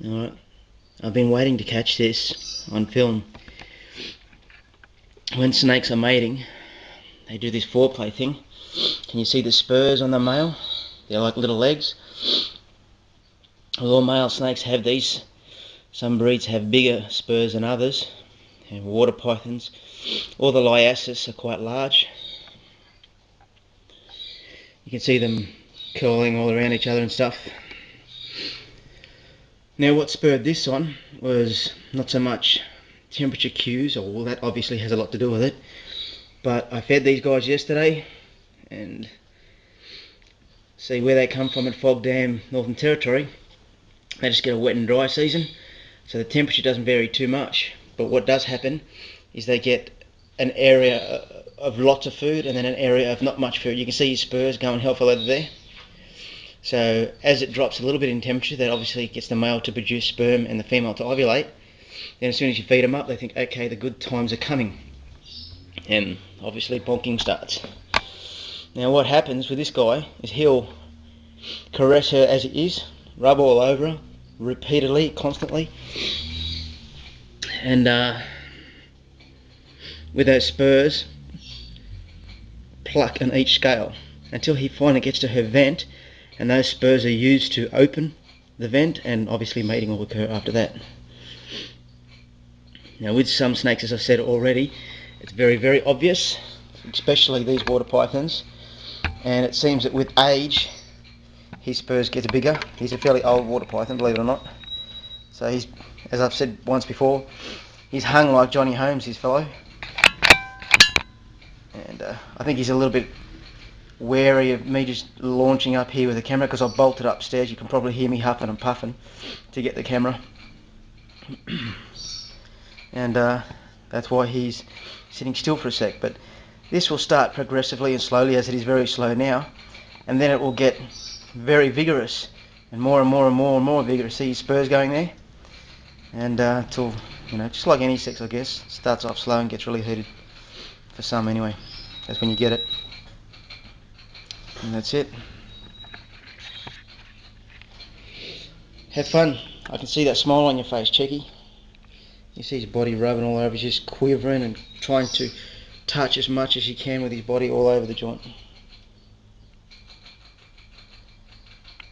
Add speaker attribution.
Speaker 1: Alright, I've been waiting to catch this on film. When snakes are mating, they do this foreplay thing. Can you see the spurs on the male? They're like little legs. All male snakes have these. Some breeds have bigger spurs than others. And water pythons, all the liasis are quite large. You can see them curling all around each other and stuff. Now what spurred this on was not so much temperature cues, or well, that obviously has a lot to do with it, but I fed these guys yesterday, and see where they come from at Fog Dam, Northern Territory, they just get a wet and dry season, so the temperature doesn't vary too much. But what does happen is they get an area of lots of food and then an area of not much food. You can see his spurs going hellfire over there. So as it drops a little bit in temperature, that obviously gets the male to produce sperm and the female to ovulate. Then as soon as you feed them up, they think, okay, the good times are coming. And obviously bonking starts. Now what happens with this guy is he'll caress her as it is, rub all over her, repeatedly, constantly. And with those spurs, pluck on each scale until he finally gets to her vent, and those spurs are used to open the vent, and obviously mating will occur after that. Now with some snakes, as I've said already, it's very, very obvious, especially these water pythons, and it seems that with age his spurs get bigger. He's a fairly old water python, believe it or not. So he's, as I've said once before, he's hung like Johnny Holmes, his fellow. And I think he's a little bit wary of me just launching up here with the camera, because I bolted upstairs. You can probably hear me huffing and puffing to get the camera. And that's why he's sitting still for a sec. But this will start progressively and slowly, as it is very slow now, and then it will get very vigorous and more and more and more and more vigorous. See his spurs going there, and till, you know, just like any sex, I guess, starts off slow and gets really heated. For some anyway, that's when you get it. And that's it. Have fun. I can see that smile on your face, Cheeky. You see his body rubbing all over, he's just quivering and trying to touch as much as he can with his body all over the joint.